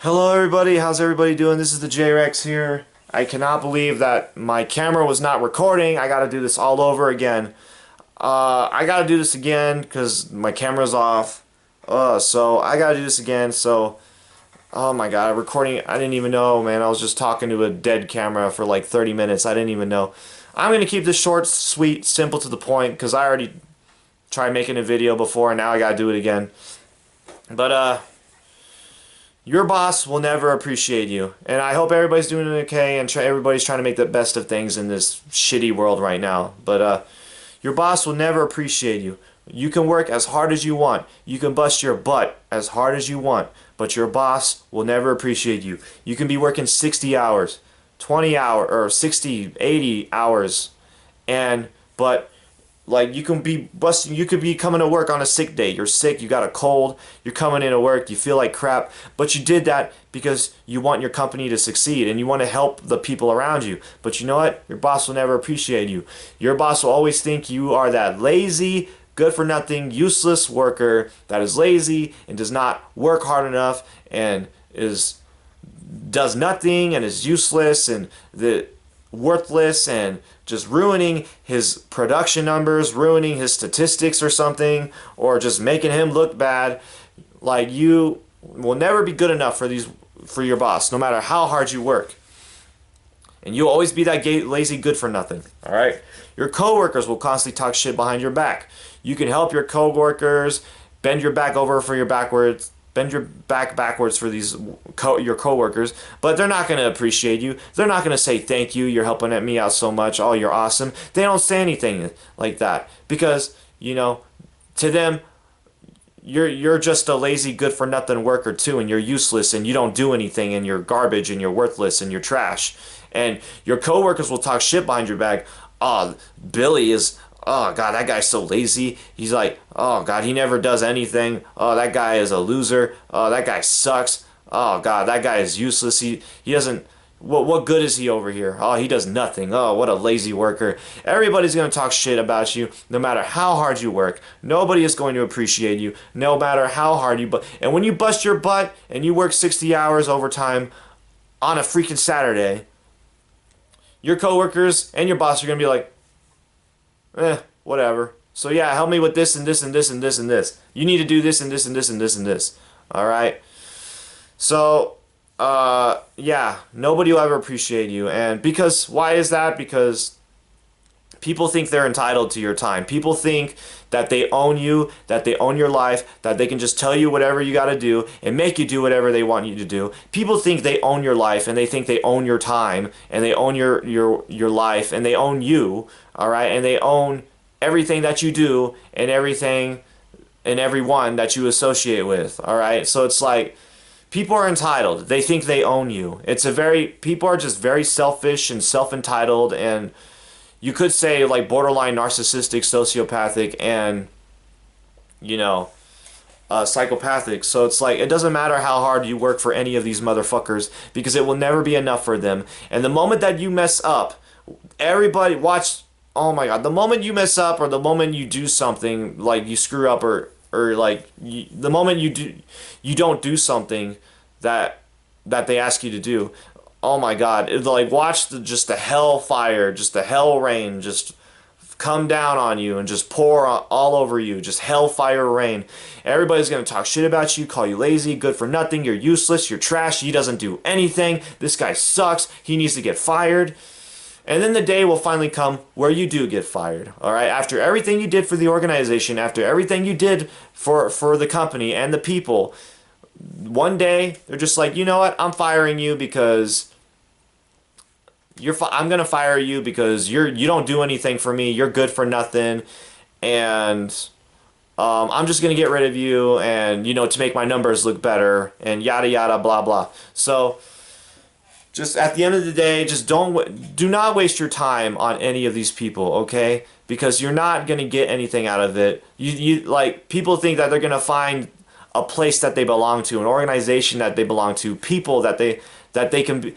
Hello everybody, how's everybody doing? This is the J-Rex here. I cannot believe that my camera was not recording. I gotta do this all over again. I gotta do this again because my camera's off. So I gotta do this again. Oh my god, recording, I didn't even know, man. I was just talking to a dead camera for like 30 minutes. I didn't even know. I'm gonna keep this short, sweet, simple to the point because I already tried making a video before and now I gotta do it again. But, your boss will never appreciate you. And I hope everybody's doing okay and everybody's trying to make the best of things in this shitty world right now. But your boss will never appreciate you. You can work as hard as you want. You can bust your butt as hard as you want. But your boss will never appreciate you. You can be working 60 hours, 20 hours, or 60, 80 hours. But like you can be busting, you could be coming to work on a sick day. You're sick, you got a cold, you're coming into work, you feel like crap, but you did that because you want your company to succeed and you want to help the people around you. But you know what? Your boss will never appreciate you. Your boss will always think you are that lazy, good for nothing, useless worker that is lazy and does not work hard enough and does nothing and is useless and worthless and just ruining his production numbers, ruining his statistics or something, or just making him look bad. Like, you will never be good enough for your boss, no matter how hard you work. And you'll always be that lazy good for nothing. All right? Your coworkers will constantly talk shit behind your back. You can help your coworkers bend your back over for your backwards. Bend your back backwards for your coworkers, but they're not going to appreciate you. They're not going to say thank you. You're helping me out so much. Oh, you're awesome. They don't say anything like that because, you know, to them, you're just a lazy good for nothing worker too, and you're useless and you don't do anything and you're garbage and you're worthless and you're trash. And your coworkers will talk shit behind your back. Oh, Billy is, oh god, that guy's so lazy. He's like, oh god, he never does anything. Oh, that guy is a loser. Oh, that guy sucks. Oh god, that guy is useless. He doesn't, what good is he over here? Oh, he does nothing. Oh, what a lazy worker. Everybody's going to talk shit about you no matter how hard you work. Nobody is going to appreciate you no matter how hard you and when you bust your butt and you work 60 hours overtime on a freaking Saturday, your coworkers and your boss are going to be like, whatever. So yeah, help me with this and this and this and this and this. You need to do this and this and this and this and this. Alright? So, yeah, nobody will ever appreciate you. And why is that? Because people think they're entitled to your time. People think that they own you, that they own your life, that they can just tell you whatever you got to do and make you do whatever they want you to do. People think they own your life and they think they own your time and they own your life and they own you, all right? And they own everything that you do and everything and everyone that you associate with, all right? So it's like people are entitled. They think they own you. People are just very selfish and self-entitled, and you could say like borderline narcissistic, sociopathic, and, you know, psychopathic. So it's like, it doesn't matter how hard you work for any of these motherfuckers because it will never be enough for them. And the moment that you mess up, everybody watch, oh my god, the moment you mess up or the moment you do something, like you screw up or like the moment you don't do something that they ask you to do, oh my god, like watch just the hellfire, just the hell rain just come down on you and just pour all over you, just hellfire rain. Everybody's going to talk shit about you, call you lazy, good for nothing, you're useless, you're trash, he doesn't do anything, this guy sucks, he needs to get fired. And then the day will finally come where you do get fired, all right? After everything you did for the organization, after everything you did for the company and the people, one day they're just like, you know what? I'm firing you because I'm gonna fire you because you don't do anything for me. You're good for nothing, and I'm just gonna get rid of you, and you know, to make my numbers look better, and yada yada blah blah. So just at the end of the day, just do not waste your time on any of these people, okay? Because you're not gonna get anything out of it. You like, people think that they're gonna find a place that they belong to, an organization that they belong to, people that they can be,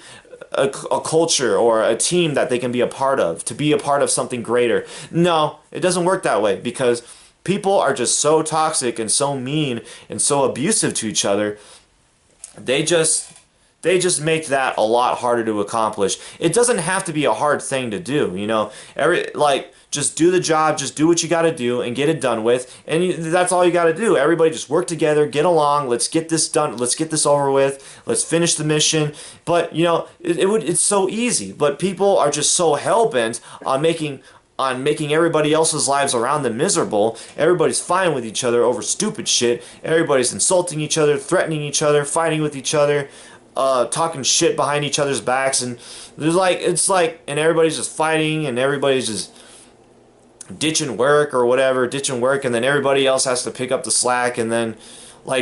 a culture or a team that they can be a part of, to be a part of something greater. No, it doesn't work that way because people are just so toxic and so mean and so abusive to each other. They just they just make that a lot harder to accomplish. It doesn't have to be a hard thing to do, you know. Just do the job, just do what you got to do and get it done with, and that's all you got to do. Everybody just work together, get along. Let's get this done. Let's get this over with. Let's finish the mission. But you know, it's so easy. But people are just so hell bent on making everybody else's lives around them miserable. Everybody's fighting with each other over stupid shit. Everybody's insulting each other, threatening each other, fighting with each other. Talking shit behind each other's backs, and and everybody's just fighting, and everybody's just ditching work, and then everybody else has to pick up the slack, and then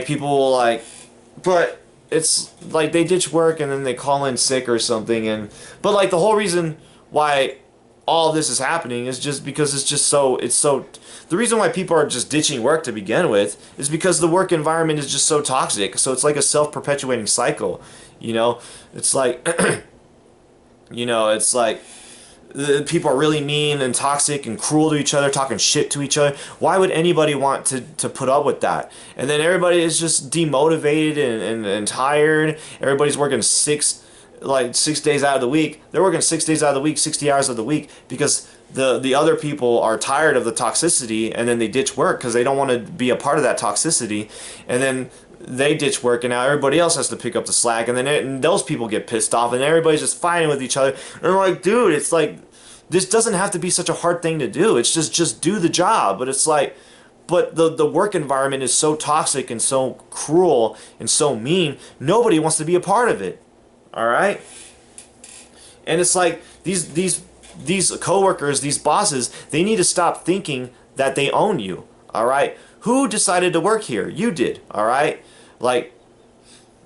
people will but it's like they ditch work and then they call in sick or something, but the whole reason why all this is happening is just because the reason why people are just ditching work to begin with is because the work environment is just so toxic. So it's like a self-perpetuating cycle, you know. It's like people are really mean and toxic and cruel to each other, talking shit to each other. Why would anybody want to put up with that? And then everybody is just demotivated and tired. Everybody's working 6 days out of the week. They're working 6 days out of the week, 60 hours of the week, because the other people are tired of the toxicity, and then they ditch work because they don't want to be a part of that toxicity, and then they ditch work, and now everybody else has to pick up the slack, and then and those people get pissed off, and everybody's just fighting with each other. And I'm like, dude, it's like, this doesn't have to be such a hard thing to do. It's just do the job. But it's like, but the work environment is so toxic and so cruel and so mean, nobody wants to be a part of it. All right? And it's like these coworkers, these bosses, they need to stop thinking that they own you. All right? Who decided to work here? You did. All right?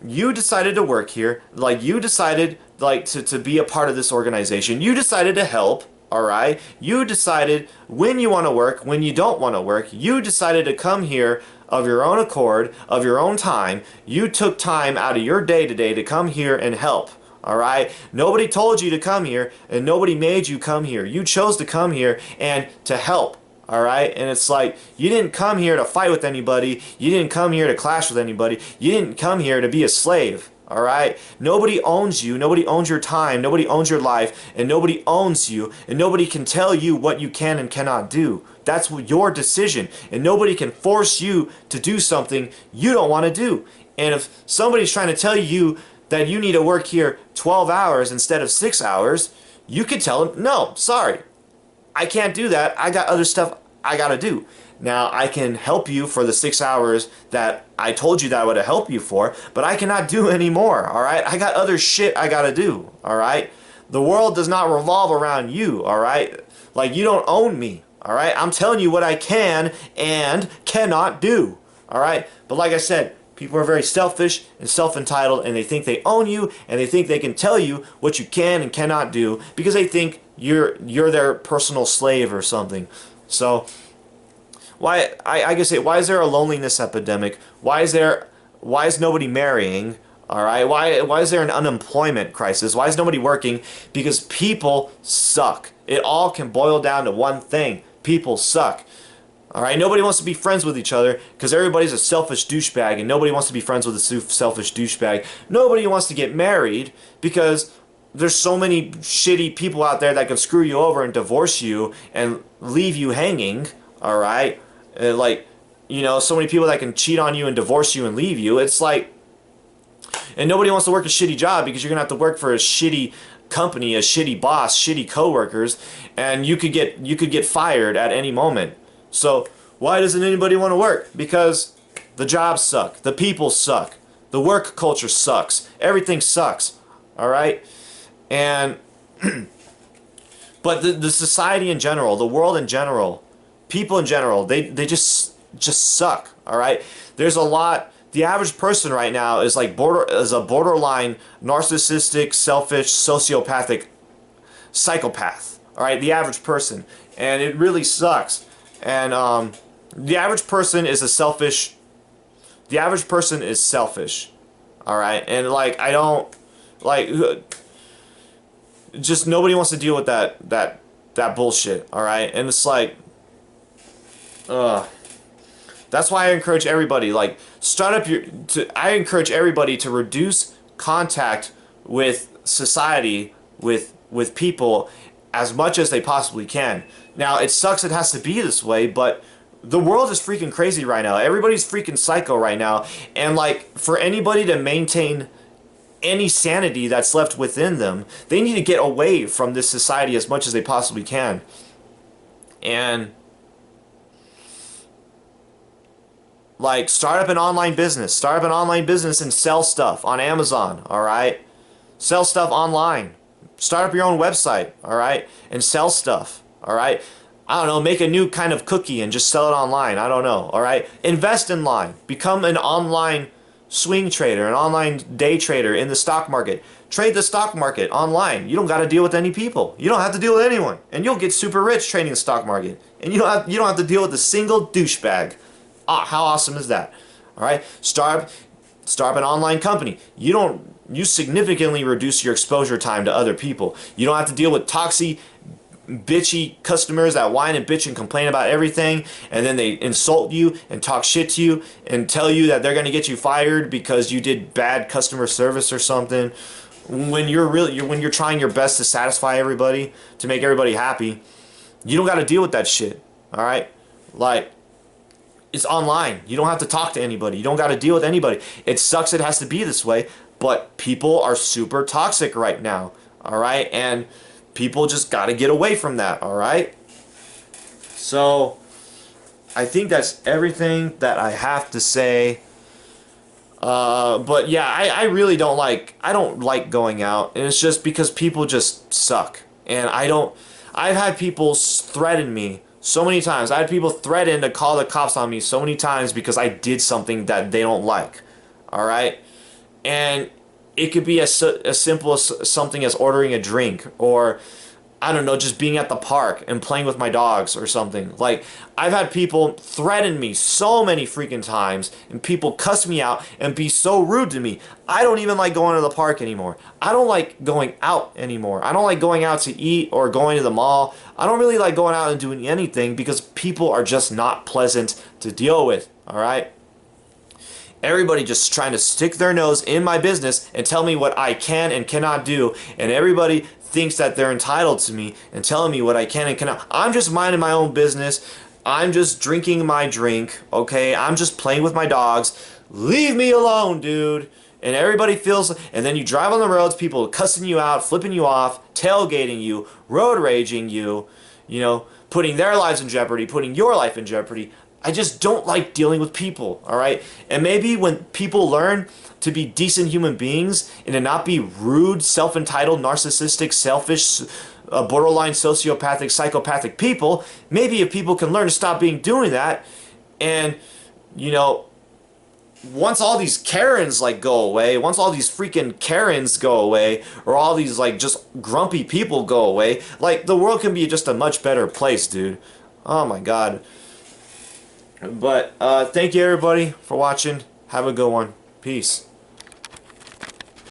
You decided to work here. You decided to be a part of this organization. You decided to help. All right? You decided when you want to work, when you don't want to work. You decided to come here of your own accord, of your own time. You took time out of your day today to come here and help. All right? Nobody told you to come here, and nobody made you come here. You chose to come here and to help. All right? And it's like, you didn't come here to fight with anybody. You didn't come here to clash with anybody. You didn't come here to be a slave. All right? Nobody owns you. Nobody owns your time. Nobody owns your life. And nobody owns you. And nobody can tell you what you can and cannot do. That's your decision. And nobody can force you to do something you don't want to do. And if somebody's trying to tell you that you need to work here 12 hours instead of 6 hours, you could tell them, no, sorry, I can't do that. I got other stuff I got to do. Now, I can help you for the 6 hours that I told you that I would help you for, but I cannot do any more, all right? I got other shit I got to do, all right? The world does not revolve around you, all right? You don't own me, all right? I'm telling you what I can and cannot do, all right? But like I said, people are very selfish and self-entitled, and they think they own you, and they think they can tell you what you can and cannot do because they think you're their personal slave or something. So why is there a loneliness epidemic? Why is nobody marrying? All right? Why is there an unemployment crisis? Why is nobody working? Because people suck. It all can boil down to one thing. People suck. All right? Nobody wants to be friends with each other because everybody's a selfish douchebag, and nobody wants to be friends with a selfish douchebag. Nobody wants to get married because there's so many shitty people out there that can screw you over and divorce you and leave you hanging. All right? So many people that can cheat on you and divorce you and leave you. It's like, and nobody wants to work a shitty job because you're gonna have to work for a shitty company, a shitty boss, shitty coworkers, and you could get fired at any moment. So why doesn't anybody want to work? Because the jobs suck, the people suck, the work culture sucks, everything sucks. All right, and but the society in general, the world in general, people in general, they just suck. All right, there's a lot. The average person right now is a borderline narcissistic, selfish, sociopathic psychopath. All right, the average person, and it really sucks. And the average person is selfish. All right, and I don't just nobody wants to deal with that bullshit. All right, and it's like, that's why I encourage everybody, I encourage everybody to reduce contact with society, with people as much as they possibly can. Now, it sucks it has to be this way, but the world is freaking crazy right now. Everybody's freaking psycho right now. And like, for anybody to maintain any sanity that's left within them, they need to get away from this society as much as they possibly can. And like, start up an online business. Start up an online business and sell stuff on Amazon, alright? Sell stuff online. Start up your own website, alright? And sell stuff, alright? I don't know, make a new kind of cookie and just sell it online. I don't know, alright? Invest in line. Become an online swing trader, an online day trader in the stock market. Trade the stock market online. You don't got to deal with any people. You don't have to deal with anyone. And you'll get super rich trading the stock market. And you don't have to deal with a single douchebag. Ah, how awesome is that? Alright? Start up an online company. You significantly reduce your exposure time to other people. You don't have to deal with toxic, bitchy customers that whine and bitch and complain about everything, and then they insult you and talk shit to you and tell you that they're going to get you fired because you did bad customer service or something. When you're trying your best to satisfy everybody, to make everybody happy, you don't got to deal with that shit. All right? Like, it's online. You don't have to talk to anybody. You don't got to deal with anybody. It sucks it has to be this way, but people are super toxic right now. All right? And people just got to get away from that, all right? So, I think that's everything that I have to say. But yeah, I really don't like going out, and it's just because people just suck. And I've had people threaten me so many times. I had people threaten to call the cops on me so many times because I did something that they don't like, all right? And it could be as simple as something as ordering a drink, or I don't know, just being at the park and playing with my dogs or something. Like, I've had people threaten me so many freaking times, and people cuss me out and be so rude to me. I don't even like going to the park anymore. I don't like going out anymore. I don't like going out to eat or going to the mall. I don't really like going out and doing anything because people are just not pleasant to deal with, all right? Everybody just trying to stick their nose in my business and tell me what I can and cannot do, and everybody thinks that they're entitled to me and telling me what I can and cannot. I'm just minding my own business. I'm just drinking my drink, okay? I'm just playing with my dogs. Leave me alone, dude. And everybody feels, and then you drive on the roads, people cussing you out, flipping you off, tailgating you, road raging you, putting their lives in jeopardy, putting your life in jeopardy. I just don't like dealing with people, all right? And maybe when people learn to be decent human beings and to not be rude, self-entitled, narcissistic, selfish, borderline sociopathic, psychopathic people, maybe if people can learn to stop doing that, and, once all these Karens, go away, once all these freaking Karens go away, or all these, just grumpy people go away, the world can be just a much better place, dude. Oh, my God. But thank you everybody for watching. Have a good one. Peace.